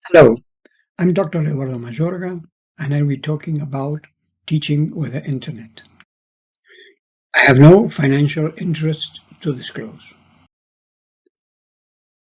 Hello, I'm Dr. Eduardo Mayorga, and I'll be talking about teaching with the Internet. I have no financial interest to disclose.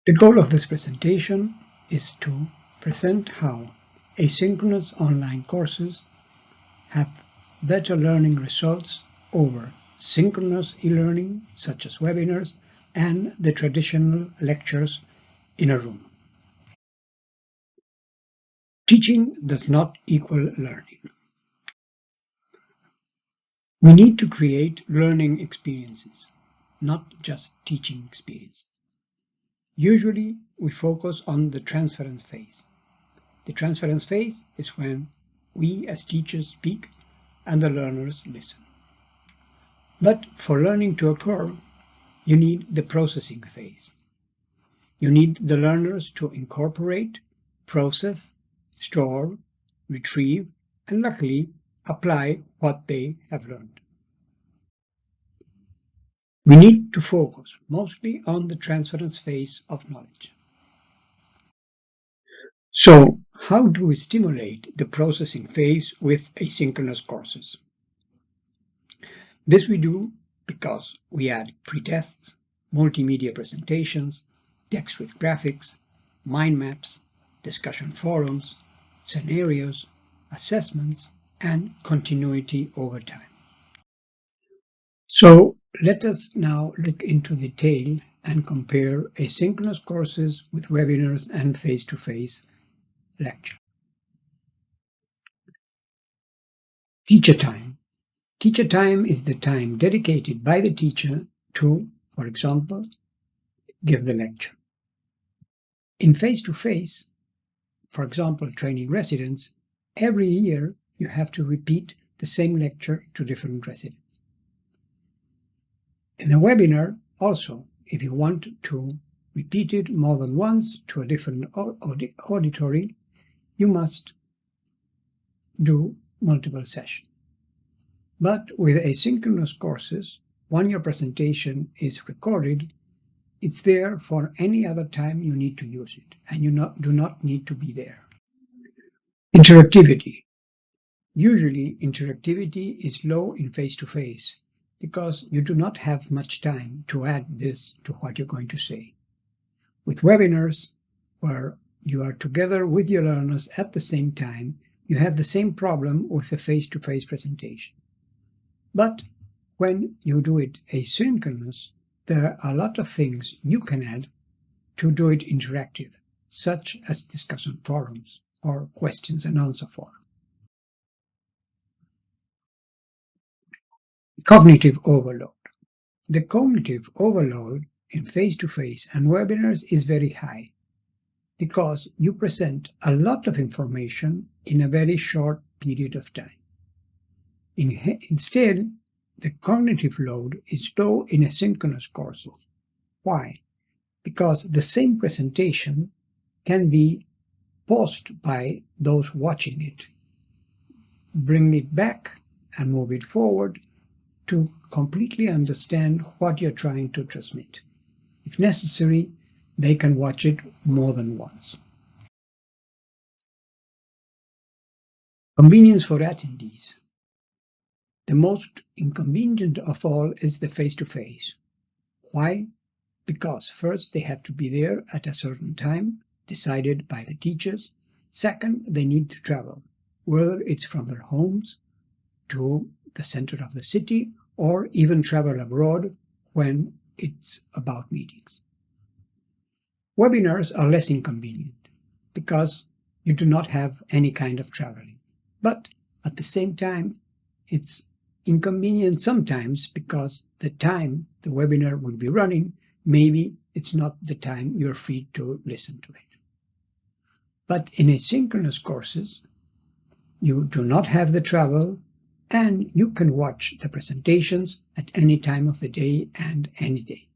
The goal of this presentation is to present how asynchronous online courses have better learning results over synchronous e-learning, such as webinars, and the traditional lectures in a room. Teaching does not equal learning. We need to create learning experiences, not just teaching experiences. Usually, we focus on the transference phase. The transference phase is when we as teachers speak and the learners listen. But for learning to occur, you need the processing phase. You need the learners to incorporate, process, store, retrieve, and luckily apply what they have learned. We need to focus mostly on the transference phase of knowledge. So, how do we stimulate the processing phase with asynchronous courses? This we do because we add pre-tests, multimedia presentations, text with graphics, mind maps, discussion forums, scenarios, assessments, and continuity over time. So let us now look into detail and compare asynchronous courses with webinars and face-to-face lecture. Teacher time. Teacher time is the time dedicated by the teacher to, for example, give the lecture. In face-to-face, for example, training residents, every year you have to repeat the same lecture to different residents. In a webinar, also, if you want to repeat it more than once to a different auditory, you must do multiple sessions. But with asynchronous courses, when your presentation is recorded, it's there for any other time you need to use it, and you do not need to be there. Interactivity. Usually, interactivity is low in face-to-face because you do not have much time to add this to what you're going to say. With webinars, where you are together with your learners at the same time, you have the same problem with the face-to-face presentation. But when you do it asynchronous, there are a lot of things you can add to do it interactive, such as discussion forums or questions and answer forums. Cognitive overload. The cognitive overload in face-to-face and webinars is very high because you present a lot of information in a very short period of time. Instead, the cognitive load is low in asynchronous courses. Why? Because the same presentation can be paused by those watching it, bring it back and move it forward to completely understand what you're trying to transmit. If necessary, they can watch it more than once. Convenience for attendees. The most inconvenient of all is the face-to-face. Why? Because first, they have to be there at a certain time, decided by the teachers. Second, they need to travel, whether it's from their homes to the center of the city or even travel abroad when it's about meetings. Webinars are less inconvenient because you do not have any kind of traveling. But at the same time, it's inconvenient sometimes because the time the webinar will be running, maybe it's not the time you're free to listen to it. But in asynchronous courses, you do not have the travel, and you can watch the presentations at any time of the day and any day.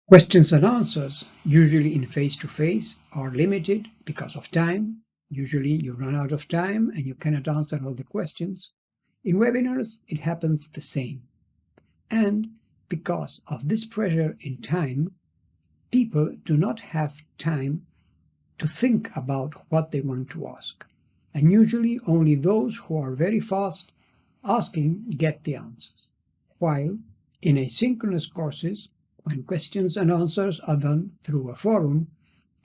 Questions and answers, usually in face-to-face, are limited because of time. Usually you run out of time and you cannot answer all the questions. In webinars, it happens the same. And because of this pressure in time, people do not have time to think about what they want to ask. And usually only those who are very fast asking get the answers. While in asynchronous courses, when questions and answers are done through a forum,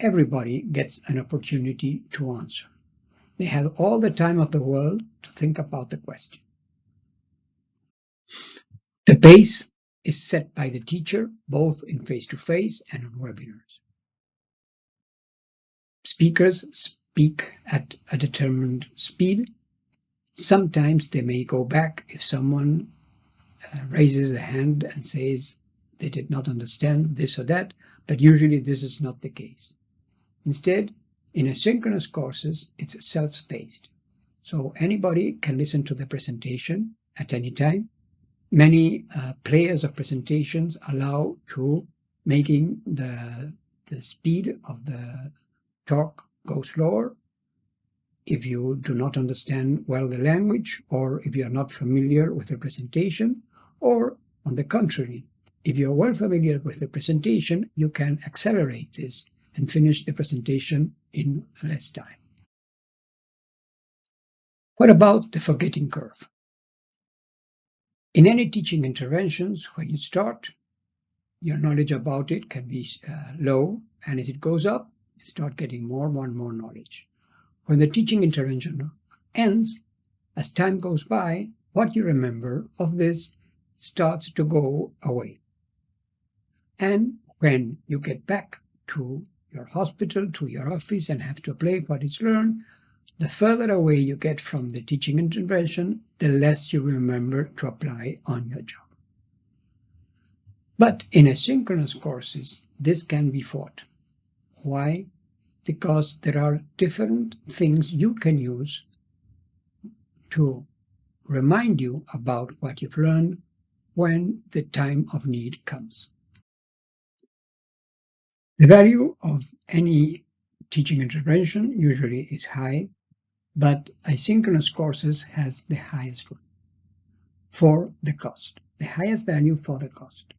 everybody gets an opportunity to answer. They have all the time of the world to think about the question. The pace is set by the teacher, both in face-to-face and on webinars. Speakers speak at a determined speed. Sometimes they may go back if someone raises a hand and says they did not understand this or that, but usually this is not the case. Instead, in asynchronous courses, it's self-paced. So anybody can listen to the presentation at any time. Many players of presentations allow to making the speed of the talk go slower if you do not understand well the language, or if you are not familiar with the presentation, or on the contrary, if you are well familiar with the presentation, you can accelerate this and finish the presentation in less time. What about the forgetting curve? In any teaching interventions, when you start, your knowledge about it can be low, and as it goes up, you start getting more and more knowledge. When the teaching intervention ends, as time goes by, what you remember of this starts to go away. And when you get back to your hospital, to your office, and have to apply what is learned, the further away you get from the teaching intervention, the less you remember to apply on your job. But in asynchronous courses, this can be fought. Why? Because there are different things you can use to remind you about what you've learned when the time of need comes. The value of any teaching intervention usually is high, but asynchronous courses has the highest one for the cost, the highest value for the cost.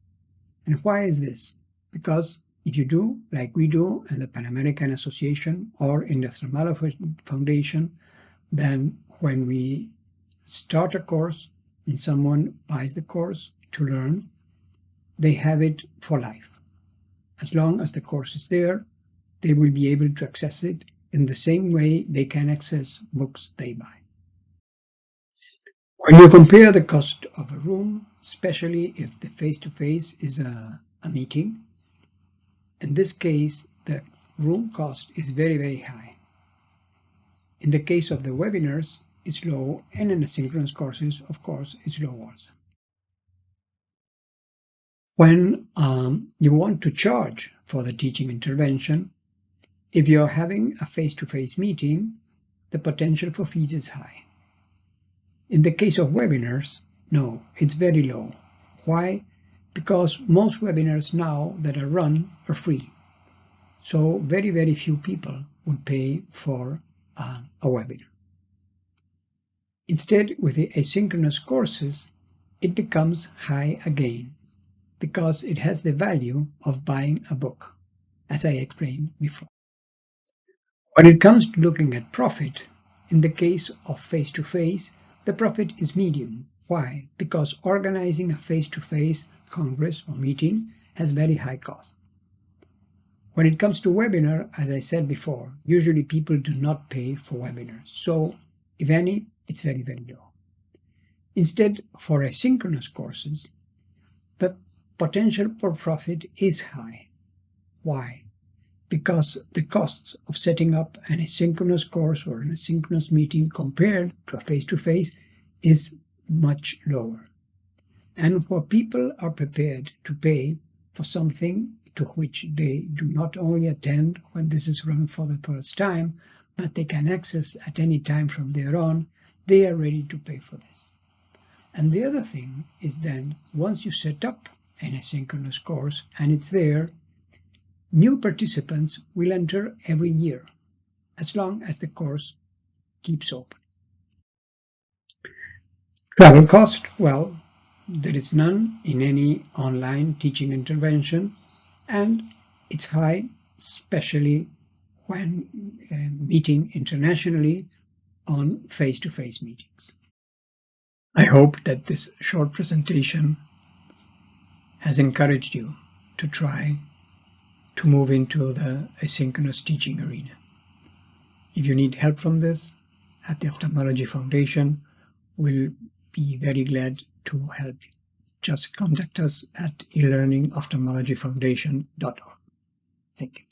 And why is this? Because if you do, like we do in the Pan American Association or in the Thermala Foundation, then when we start a course and someone buys the course to learn, they have it for life. As long as the course is there, they will be able to access it in the same way they can access books they buy. When you compare the cost of a room, especially if the face-to-face is a meeting, in this case, the room cost is very, very high. In the case of the webinars, it's low, and in asynchronous courses, of course, it's low also. When you want to charge for the teaching intervention, if you're having a face-to-face meeting, the potential for fees is high. In the case of webinars, no, it's very low. Why? Because most webinars now that are run are free. So very, very few people would pay for a webinar. Instead, with the asynchronous courses, it becomes high again, because it has the value of buying a book, as I explained before. When it comes to looking at profit, in the case of face-to-face, the profit is medium. Why? Because organizing a face-to-face congress or meeting has very high cost. When it comes to webinar, as I said before, usually people do not pay for webinars. So, if any, it's very, very low. Instead, for asynchronous courses, the potential for profit is high. Why? Because the costs of setting up an asynchronous course or an asynchronous meeting compared to a face-to-face is much lower. And for people are prepared to pay for something to which they do not only attend when this is run for the first time, but they can access at any time from there on, they are ready to pay for this. And the other thing is then, once you set up an asynchronous course and it's there, new participants will enter every year, as long as the course keeps open. Travel cost, well, there is none in any online teaching intervention, and It's high, especially when meeting internationally on face-to-face meetings. I hope that this short presentation has encouraged you to try to move into the asynchronous teaching arena. If you need help from this, at the Ophthalmology Foundation, we'll be very glad to help you. Just contact us at elearningophthalmologyfoundation.org. Thank you.